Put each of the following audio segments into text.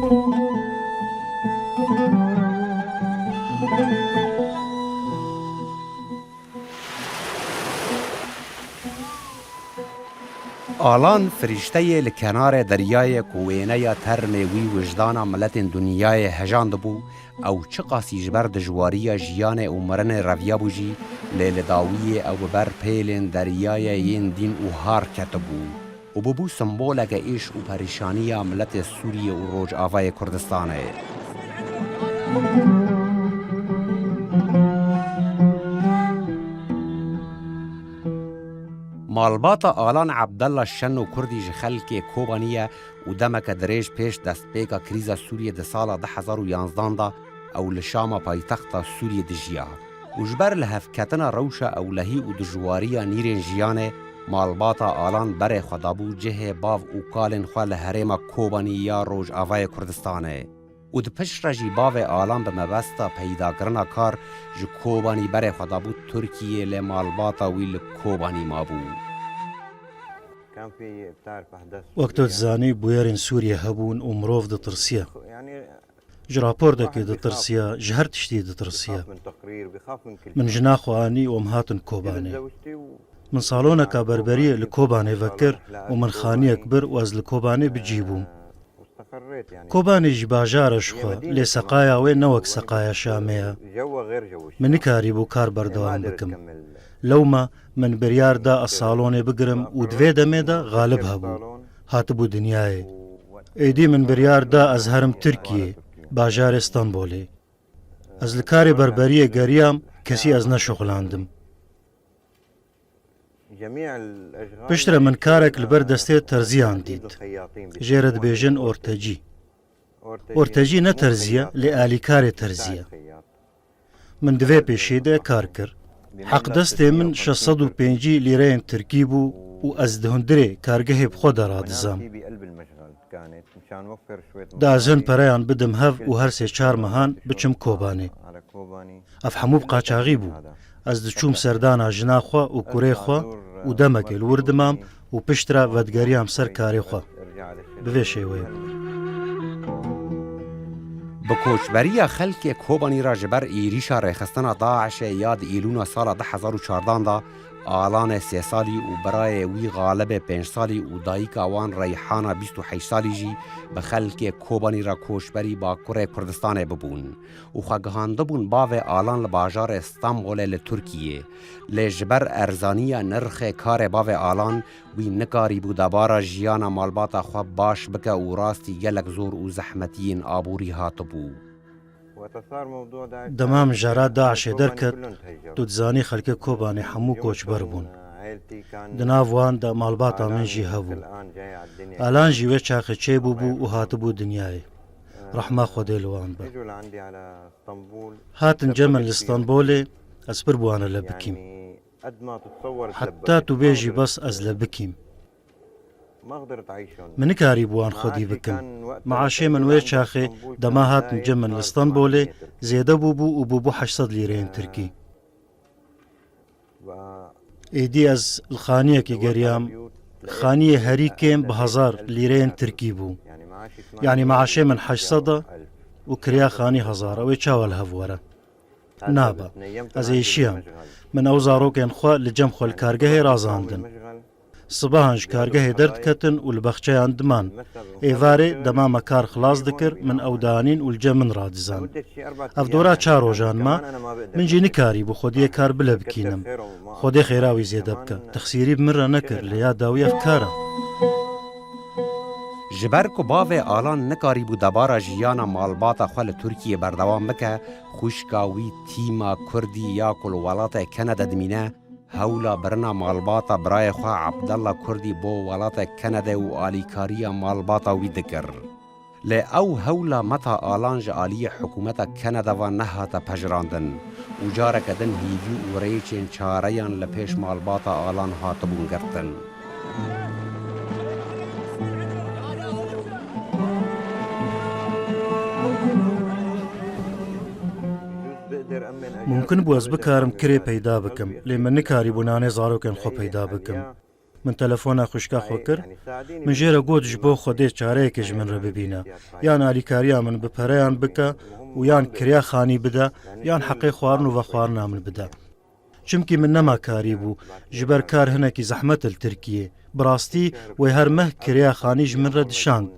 آلان فریشته لکنار دریای کوینه ترم وی وجدان ملت دنیای هجاند بو او چه قاسی جبر دجواری جیان عمرن رویا بوجی لیل داوی او بر پیلن دریای ین دین و هار کتبو و ببو سمبولک ایش و پریشانی ملت سوریه و روج آوای کردستانه. مالباتا آلان عبدالله شن و کردی جخلک کوبانیه و دمک دریج پیش دست پیکا کریزا سوریه ده سالا 2011 دا او لشام پایتخت سوریه دجیا و جبر لحفکتنا روش او لهی و دجواریا نیرین جیانه مالباتا آلان بر خدابو جه باو و کالن خواه لحریم کوبانیه روج آوای کردستانه و ده پش رجی باو آلان به مبستا پیدا کرنا کار جو کوبانی بر خدابو ترکیه لمالباتا ویل کوبانی مابو. وقت تزانی بویرین سوریه هبون و مروف ده ترسیه جراپور دکی ده ترسیه جهر تشتی ده ترسیه من جناخو آنی و امهاتن کوبانی من صالونکا بربریه لکوبانی وکر و من خانی اکبر و از لکوبانی بجیبوم کوبانی جباجارش خو لی سقایا و نوک سقایا شامه من نکاری بو کار بردوام بکم لوما من بریار دا الصالون بگرم و دوی دمه دا غالب هبو هاتبو دنیای ایدی من بریار دا از هرم ترکیه باجار استانبولی از لکاری بربریه گریام کسی از نشغلاندم پشتر من کارک لبر دسته ترزیان دید جیرد بیجن ارتجی نه ترزیه لی آلی کار ترزیه من دوی پیشیده کار کر حق دسته من 605 لیره ترکی بو و از دهندره کارگه بخود را دزام دا ازن پرایان بدم هف و هر سه 4 مهان بچم کوبانه افحمو بقاچاغی بو از دچوم سردانا جنا خوا و کوره خوا و دمک الوردمام و پشترا ودگریام سر کاری خوا بوی شیوه بکوچبری خلک کوبانی را جبر ایریشا ریخستنا داعش یاد ایلونا سال 2014 دا آلان 3 سالی و برای وی غالب 5 سالی و دایک آوان ریحانا 28 سالی جی به خلک کوبانی را کوچبری با کره کردستان ببون و خواگهانده بون باو آلان لباجار استانبول لترکیه لجبر ارزانی نرخ کار باو آلان وی نکاری بود بارا جیانا مالباتا خواب باش بکه و راستی گلک زور و زحمتین آبوری هاتبو دمام جرا داعش درکت تو تزانی خلک کوبانی حمو کوچبر بون دناو وان دا مالباتا من جی هبو الان جیوه چاخ چه بو و هاتبو دنیای رحمه خودی لوان با هاتن جمل لستانبولی از پر بوانا لبکیم حتی تو بیجی بس از لبکیم من کاری بوان خودی بکم معاشه من وی چاخه دما هاتن جمن لستانبولی زیده بو و بو 800 لیره ترکی ایدی از الخانیه که گریام خانیه هری کم به 1000 لیره ترکی بو یعنی معاشه من 800 و کریا خانی 1000 و چاول هفوره نابا از ایشیم من اوزارو کن خوا لجم خو الکارگه رازاندن صباحانج کارگه درد کتن و لبخچه اندمان ایواره دما مکار خلاص دکر من اودانین و الجمن را دزان اف دورا 4 روزان ما من جی نکاری بو خودی کار بله بکینم خودی خیراوی زیده بکه تخسیری بمره نکر لیا داوی افکارم جبر کو باو آلان نکاری بود دبارا جیانا مالباتا خوال ترکیه بردوام بکه خوشکاوی تیما کردی یا کل ولات کندا دمینه هولا برنا مالباتا برای خواه عبدالله کردی بو ولات کندا و آلیکاری مالباتا وی دکر لی او هولا متا آلانج آلی حکومت کندا و نهاتا پجراندن و جارکدن هیوی و ریچین چاریان لپیش مالباتا آلان هاتبون گرتن ممکن بو از بکارم کری پیدا بکم لی من نکاری بو نانه زاروکن خو پیدا بکم من تەلەفۆنا خوشکە خۆ کرد من ژێرە گوت ji بۆ خودێ چارەیەکێژ من ڕە ببینە یان ئالیکاریا من بپەرەیان بکە و یان کریا خانی بدە یان حەقی خواردن و بە خواردنا من بدە چمکی من نەماکاری بوو ji ber kar hinekî zehmetil Tirkiyê bi rastî wê her meh kirêya xanî ji min re dişand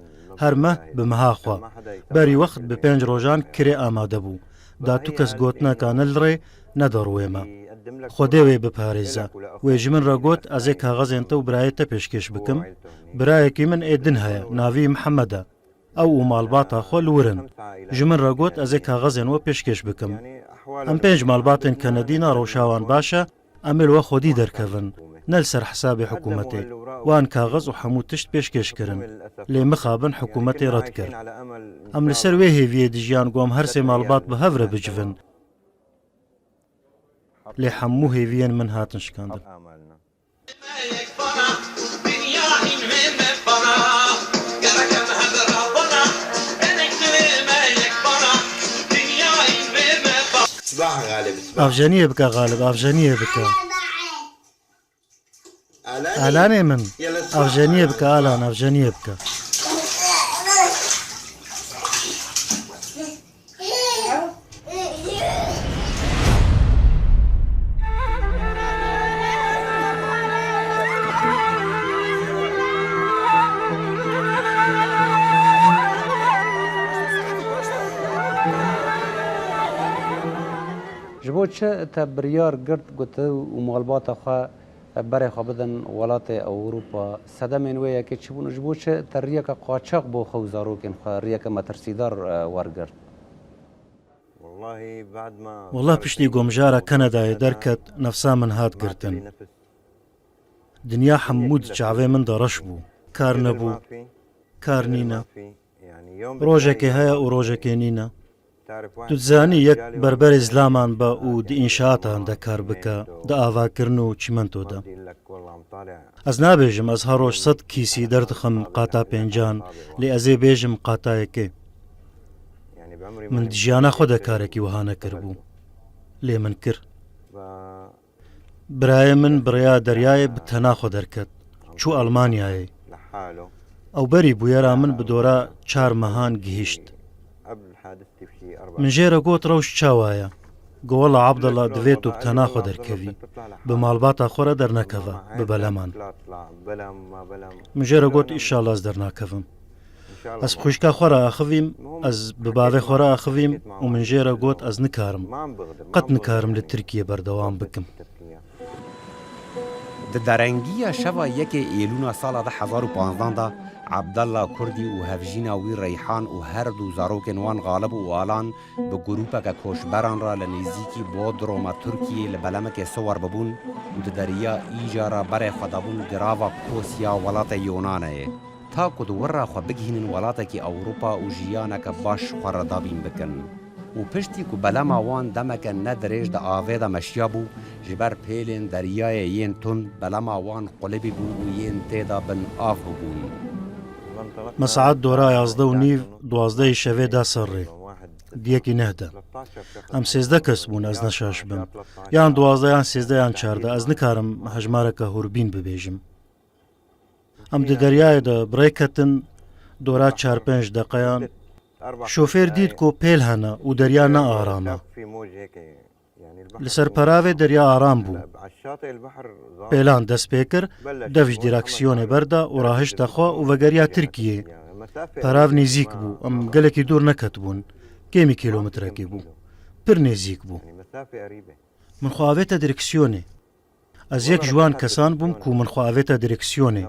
her meh bi meha xwe berî wext bi 5 rojan kirê amade bû da tu kes gotineka ne li rê nedarûyê me Xwedê wê biparêze wê ji min re got ez ê kaxezên te û birayê te pêşkêş bikim birayekî min ê din heye navî Mihemed e ew û malbata xwe li wir in ji min re got ez ê kaxezên we pêşkêş bikim em 5 malbatên Kenedîna rewşawan baş e em ê li we xwedî derkevin ne li ser hesabê hikûmetê wan kaxez û hemû tişt pêşkêş kirin lê mixabin hikûmetê red kir em li ser wê hêviyê dijiyan gom her sê malbat bi hev re bicivin lê hemû hêviyên min hatin şikandin avjeniyê bike galib avjeniyê bike alanê min avjeniyê bike alan avjeniyê bike ji bo çi te biryar girt gotu û malbata xwe berê xwe bidin welatê Ewropa sedemên wê yekê çi bûn ji bo çi te riyeka qaçax bo xew zarokên xwe riyeka metirsîdar wergirt Wallah piştî gomjara Kanadayê derket nefsa min hat girtin dinya hemû di çavê min de reş bû kar nebû kar nîne rojekê heye û rojekê nîne Tu dizanî yek berberê zilaman be û di înşaatan de kar bike di avakirin û çîmento de ez nabêjim ez her roj 100 kîsî derdixim qata pêncan lê ez ê bêjim qatayekê min di jiyana xwe de karekî wiha nekiribû lê min kir birayê min biriya deryayê bi tena xwe derket çû Almanyayê ew berî bûyera min bi dora 4 mehan gihîşt min jêre got rewş çawaye Gola Abdallah divê tu bi tena xwe derkevî bi malbata xwe re dernekeve bi beleman min jêre got îşallah ez dernakevim ez bi xwîşka xwe re axivîm ez bi bavê xwe re axivîm û min jêre got ez nikarim qet nikarim li Tirkiyê berdewam bikim Di derengiya şeva yekê êlûna sala 2015 da Abdallah Kurdî û hevjîna wî Reyhan û her du zarokên wan galib û alan bi grûpeke koçberan ra li nêzîkî Bodroma Tirkiyê li belemekê siwar bibûn û di deriya îja ra berê xwe dabûn girava Kosya welatê Yunaneyê ta ku di wir ra xwe bigihînin welatekî Ewropa û jiyaneke baş xwe re dabîn bikin û piştî ku belema wan demeke nedirêj di avê de meşiya bû ji ber pêlên deryayê yên tund belema wan qulibî bû û yên têda bin av bibûn Me saet dora 11:30 12 şevê da ser rê diyekî nehde em 13 kes bûn ez neşaş bim yan 12 yan 13 yan 14 ez nikarim hejmareka hûrbîn bibêjim em di deryayê de birêk ketin dora 4-5 deqeyan şofêr dît ku pêl hene û derya ne arame li ser peravê derya aram bû pêlan dest pê kir dev ji dîreksiyonê berda û rahişta xwe û vegeriya Tirkiyê perav nêzik bû em gelekî dûr neketibûn kêmî kîlometrekê bû pir nêzik bû min xwe avêta dîreksiyonê ez yek ji wan kesan bûm ku min xwe avêta dîreksiyonê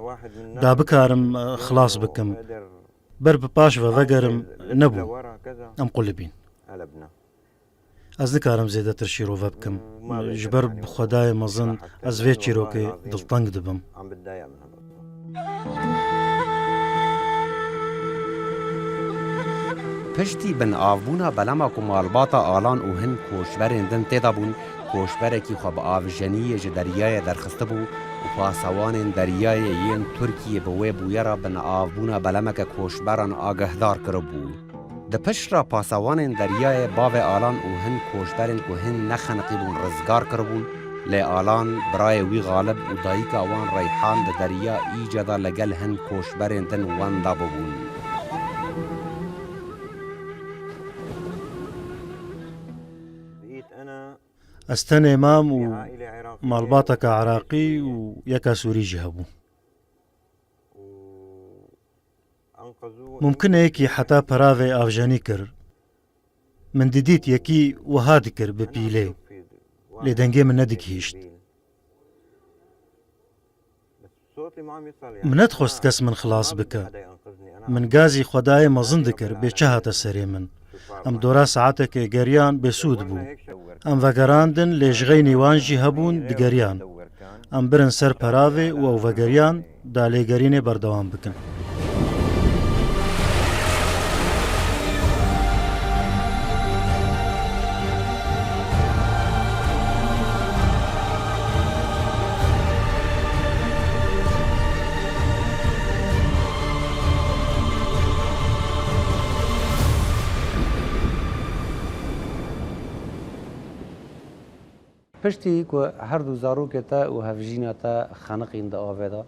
da bikarim xilas bikim ber bi paş ve vegerim nebû em qulibîn ez nikarim zêdetir şîrove bikim ji ber bi xwedayê mezin ez vê çîrokê dilteng dibim Piştî bin avbûna belema ku malbata alan û hin koçberên din têda bûn koçberekî xwe bi avjeniyê ji deryayê derxiste bû û pasewanên deryayê yên Tirkiyê bi wê bûyera bin avbûna belemeke koçberan agehdar kiribû di pişra pasewanên deryayê bavê alan û hin koçberên ku hin nexeniqî bûn rizgar kiribûn لی آلان برای وی غالب و دایکا وان ریحان ده دریا ایجادا لگل هن کوشبرین دن وان دا ببون. استن امام و مالباتك عراقي ويكا سوري جهبو ممكن هيكي حتى براغي افجاني كر من ديديت يكي وهاد كر ببيلي لدنجي من ندك هيشت من ادخست كس من خلاص بك من غازي خداي مزن ذكر بيچهات سري من ام دورا ساعتك جريان بسود بو ام وگراندن لجغي نيوانجي هبون دگريان ام برن سر پراوي و وگريان دا لگرينه بردوام بكن پشتی که هر دو زاروک تا و هفجینا تا خانقین دا آویدا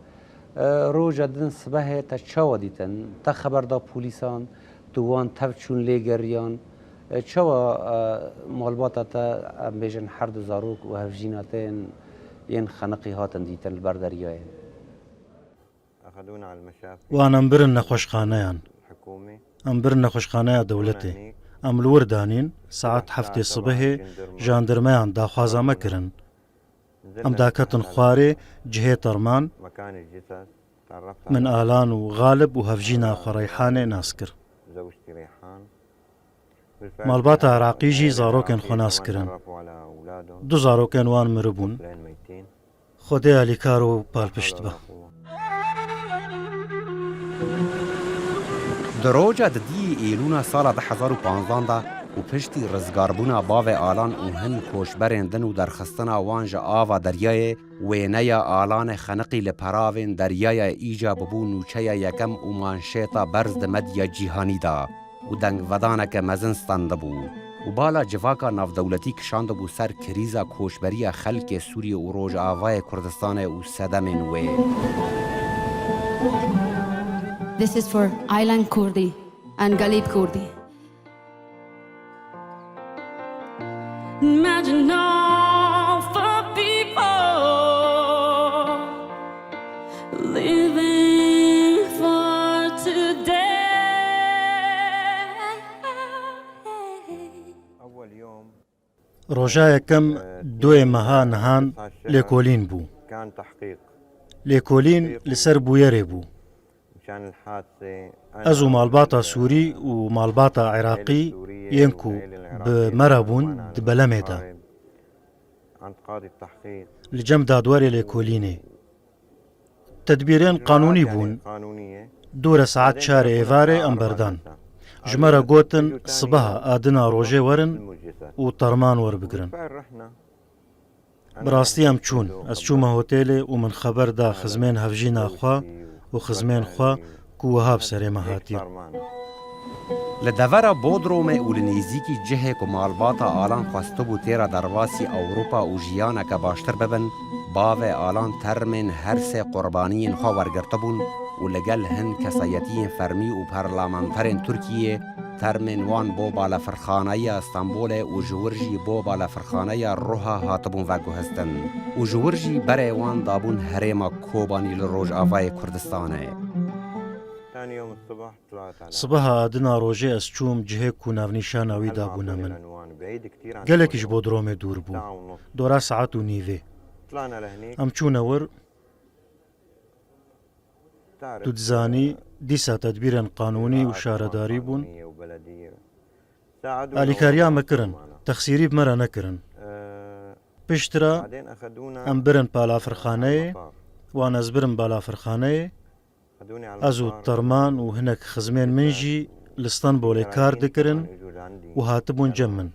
روزا دن صبح تا چوا دیتن تا خبر دا پولیسان دوان تبچون لگریان چوا مالباتا تا بیشن هر دو زاروک و هفجینا تا ین خانقی هاتن دیتن البردریای وانا امبرن نخوشخانيان امبرن نخوشخانيا دولتي ام الوردانين ساعات حفتي الصبح جاندرميان دا خوازا كرن ام داكتن خواري جهي طرمان من آلان وغالب وهفجينا خريحاني ناسكر مالباتا عراقي جي زاروكن خو ناسكرن دو زاروكن وان مربون خودي اليكارو بالبشتبه دروجا دی ایلونا سال 2015 دا و پشتی رزگاربونا باو آلان و هن کوشبرین دن و درخستنا وانج آوا دریای وینیا آلان خنقی لپراوین دریای ایجا ببو نوچه یکم و مانشیتا برز دمدیا جیهانی دا و دنگ ودانک مزنستان دبو و بالا جواکا ناف دولتی کشاند بو سر کریزا کوشبری خلک سوری و روج آوای کردستان و سدمین وی This is for Island Kurdi and Galib Kurdi. Imagine all for people living for today. روجا يكم دوي مها نهان ليكولين بو ليكولين لسر بويري بو ازو مالباتا سوري و مالباتا عراقي ينكو بمرابون دبلميدا لجم دادواري ليكوليني تدبيرين قانوني بون دور ساعات شار ايفاري امبردان جمرا قوتن صباها آدنا روجي ورن و طرمان ور بگرن براستي ام چون از چوما هوتيلي و من خبر دا خزمين هفجينا خوا و خزمين خوا كوهاب سري مهاتي لدورا بودرومه و لنیزیکی جهه که مالباتا آلان خواسته بو تیرا درواسی اوروپا و جیانا که باشتر ببن باو آلان ترمین هر سه قربانیین خواه ورگرته بون و لگل هن کسایتین فرمی و پرلامانترین ترکیه ترمین وان بو بالا فرخانه استانبول و جورجی بو بالا فرخانه روحا هاتبون و گوهستن و جورجی برای وان دابون هرما کوبانی لروج آوای کردستانه صباها آدنا روجي اسچوم جهه کو ناونیشان اوی دابونا من گلکش بو درومه دور بو دورا ساعت و نیوه ام چون ور تدزاني ديسا تدبيرا قانوني وشارداري بون اليكاريا مكرن تخسيري بمرا نكرن بشترا ام برن بالا فرخانه وانا زبرن بالا فرخانه ازو طرمان و هناك خزمين منجي لاسطنبول كار دكرن و هاتبون جمن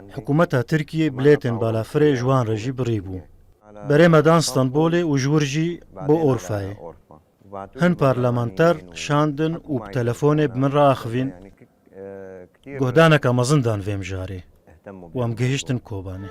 حكومتها تركيا بليتن بالا فري جوان رجي بريبو بري مدان اسطنبول و جورجي بو اورفاي هن بارلمانتر شاندن و بتلفون بمن راخفين قهدانك مزندان فيم جاري و ام گهشتن كوباني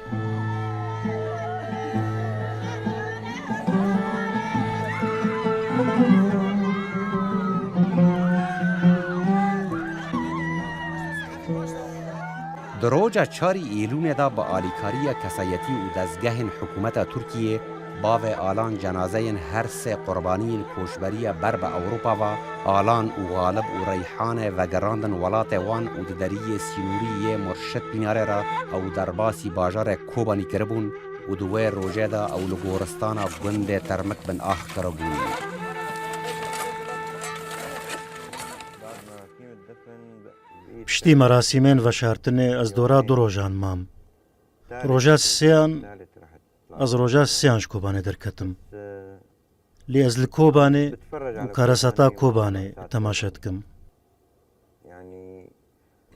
دروجا چاری ایلون دا با آلیکاری کسایتی و دزگه حکومت ترکیه باو آلان جنازه هر سه قربانی کوشبری بر به اوروپا و آلان و غالب و ریحان و گراندن ولات وان و ددری سینوری مرشد بیناره را او درباسی باجار کوبانی کربون و دوی روژه دا او لگورستان گند ترمک بن آخ کربون. پشتی مراسمین و شارتنه از دورا دو روژان مام. روژا سیان از روژا سیانش کوبانه درکتم. لی از لکوبانه و کارساتا کوبانه تماشات کم.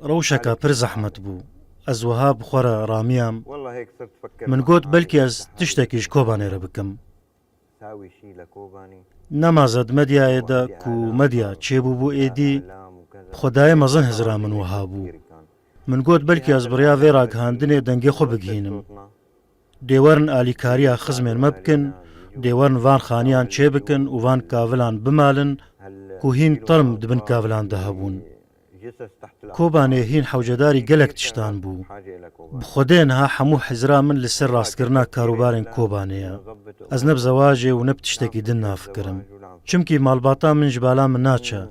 روشکا پر زحمت بو. از وهاب خورا راميام من قوت بلكي از تشتكيش كوباني ربكم نمازد مديا ايدا كو مديا چيبو بو ايدي خدای مزن هزرا من وهابو من قوت بلكي از بريا ويراق هاندني دنگي خو بگهينم ديورن آليكاريا خزمين مبكن ديورن وان خانيان چه بكن و وان كاولان بمالن كو هين طرم دبن كاولان دهبون كوباني هين حوجداري قلق تشتان بو بخودين ها حمو حزرا من لسر راستكرنا كاروبارين كوبانيا از نب زواجي و نب تشتكي دنا فكرم چمكي مالباطا من جبالا من ناچا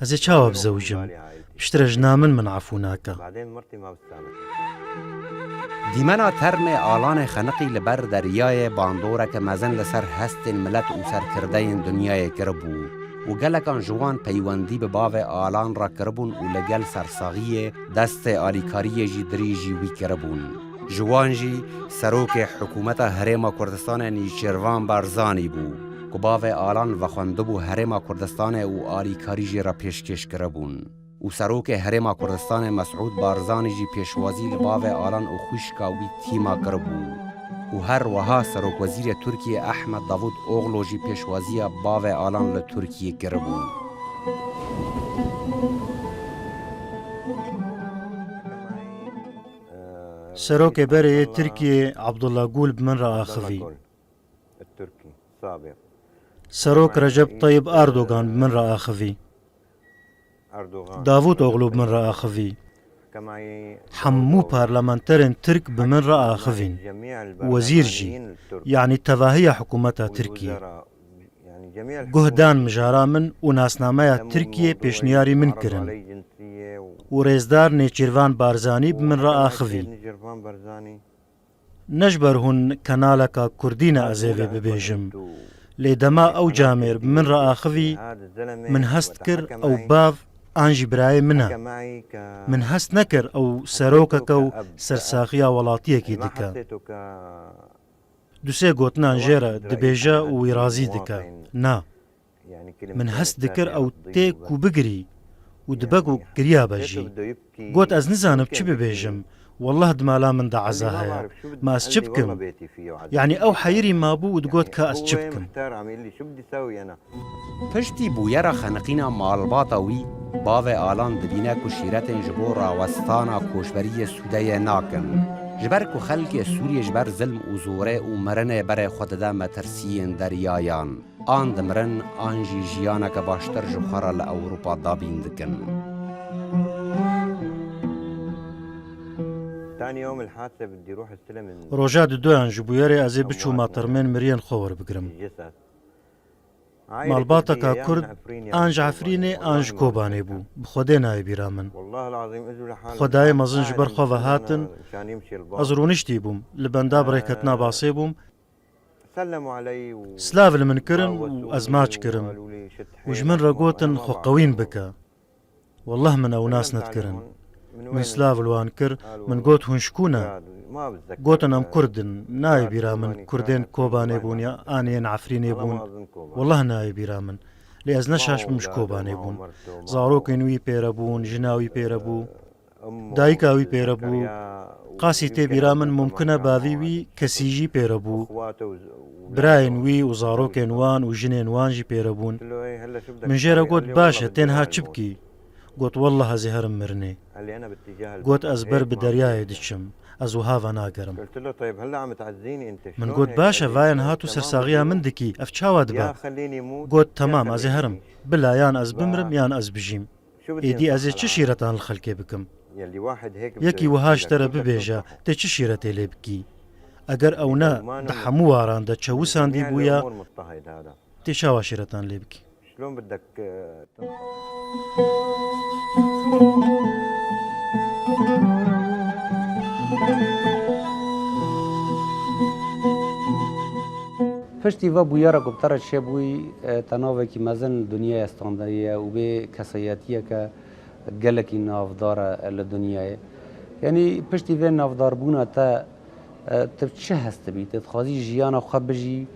ازي چاوا بزوجم بشترجنا من عفوناكا دیمنا ترم آلان خنقی لبر دریای باندوره که مزن لسر هست ملت و سرکردین دنیای کربو و گلکان جوان پیوندی به باو آلان را کربون و لگل سرساغی دست آلیکاری جی دریجی وی کربون. جوان جی سروک حکومت هرما کردستان نیچروان بارزانی بو که باو آلان و خواندبو هرما کردستان و آلیکاری جی را پیشکش کربون. و سروک هرما کردستان مسعود بارزانی جی پیشوازی لباو آلان و خوشکاوی تیما کربو. و هر وها سروک وزیر ترکیه احمد داوود اوغلو جی پیشوازی باو آلان لترکیه کربو. سروک بره ترکیه عبدالله گول بمن را آخوی سروک رجب طيب اردوغان بمن را آخوی داوود اوغلو بمن را آخوی حمو پارلمانترین ترک بمن را آخوین وزیر جی يعني تواهی حکومت ترکیه گهدان مجارا من و ناسنامه ترکیه پیشنیاری من کرن و رزدار نیچیروان بارزانی بمن را آخوی نجبر هون کانالکا کردین ازیوی ببیجم لیدما او جامر بمن را آخوی من هست کر او باو آنجی برای منه من هست نکر او سروکک و سرساخیا ولاتیه کی دکا دوسه گوتنان جیره دبیجا و ویرازی دکا نا من هست دکر او تی کو بگری و دبگو گریا بجی گوت از نزانب چی ببیجم والله دمالا من دا عزاها ما از چی بکم يعني او حيري ما بو ودقوت كا از چی بکم پشتی بویرا خنقینا مالباطاوی باو آلان دبینه کو شیرتن جبو راوستانا کوشبری سوده ناکن جبر کو خلق سوریه جبر ظلم و زوره و مرن بر خود دا مترسین دریایان آن دمرن آنجی جیانا که باشتر جبخارا لأوروپا دابین دکن. روجا دویان جبویاری ازی بچو ماترمین مرین خور بگرم مالباتا کا کرد آنج عفرینه آنج کوبانه بو بخوده نای بیرامن خدای مزن جبر خواه هاتن از رونشتی بوم لبندا بریکتنا باسی بوم سلاف لمن کرن و ازماج کرن وجمن را گوتن خو قوین بکا والله من او ناس نتکرن من سلاف الوان کر من گوت هنشکونا گوتن ام کردن نای بیرامن کردین کوبانه بون یا آنین عفرینه بون والله نای بیرامن لی از نشاش بمش کوبانه بون زاروکین وی پیره بون جناوی پیره بو دایکاوی پیره بو قاسی تی بیرامن ممکنه باوی وی کسیجی پیره بو براین وی و زاروکین وان و جنین وان جی پیره بون من جیره گوت باشه تنها چبکی قلت والله هذه هرم مرني قلت أزبر بدرياي دشم أزوهافا ناقرم قلت له طيب هلا عم تعزيني انت من قلت باشا فاين هاتو سرساغيا من دكي أفشاوا دبا قلت تمام أزي هرم بلا يان أز بمرم يان أز بجيم إيدي أزي چشيرتان الخلقي بكم يلي واحد هيك یەکی وەهاش تەرە ببێژە تێ چ شیرەتێ لێ بکی ئەگەر ئەونا دە هەموو واران دە چەوساندی بووە مضطهد هذا تێ چاوا شیرەتان لێ بکی شلون بدك پشتی و بویارا گفتار چه بوی تناوی که مزن دنیا استانداریه و به کسایتیه که گلکی نافدار لدنیای یعنی پشتی و نافدار بونا تا چه هست بی تخوازی جیانا خواه بجی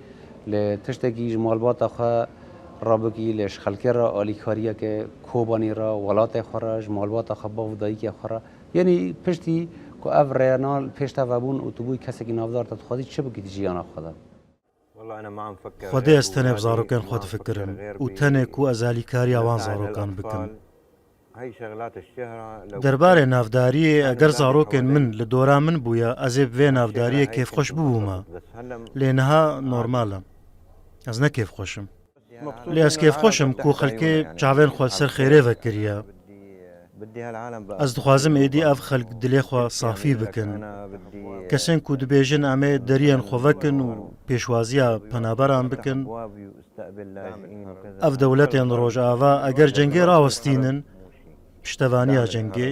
لتشتکی جمالبات خواه رابطی لش خلکه را آلیکاریه که کوبانی را ولات خورا جمالبات خواه بافدایی که خورا یعنی پشتی که او رینال پشت و بون اتوبوی کسی که نافدار تا تخوازی چه بکی جیانا خدا خودێ ئەستەنێ بزارۆکان خۆ دفکرن و تەنێک و ئەزالی کاری ئەوان زارۆکان بکەن دەربارێ نافداریە ئەگەر زارۆکێن من لە دۆرا من بووە ئەزێ بوێ نافداریە کێفخۆش ببوومە لێنەها نۆرمالە ئەس نە کێفخۆشم لێ ئەس کێفخۆشم کو خەلکێ چاوێن خۆ سەر خێرێ vekiriye ئەس دخوازم ئێدی ئەف خەلک dilê xwe safî bikin kesên ku dibêjin em ê deriyên xwe vekin û pêşwaziya penaberan bikin ev dewletên rojava eger cengê rawestînin piştevaniya cengê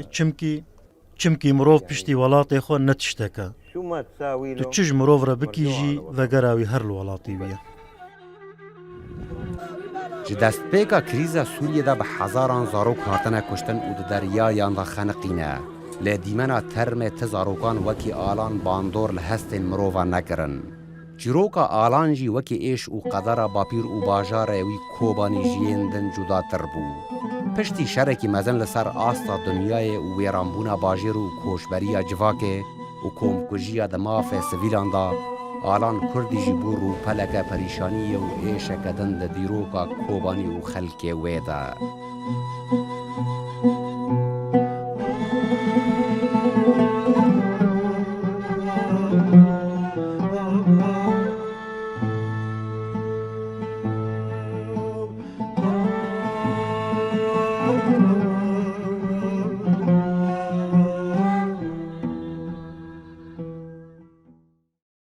çimkî mirov piştî welatê xwe ne tişteke tu çi ji mirov re bikî jî vegera wî her li welatê wî ye ji destpêka krîza Sûriyê de bi hezaran zarok hatine kuştin û di deryayan de xeniqîne. Lê dîmena termê ti zarokan wekî alan bandor li hestên mirovan nekirin. Çîroka alan jî wekî êş û qedera bapîr û bajarê wî kobanî jiyên din cudatir bû. Piştî şerekî mezin li ser asta dunyayê û wêranbûna bajêr û koçberiya civakê û komkujiya di mafê sivîlan da alan Kurdî jî bû rûpeleke perîşaniyê û êşeke din di dîroka kobanî û xelkê wê de.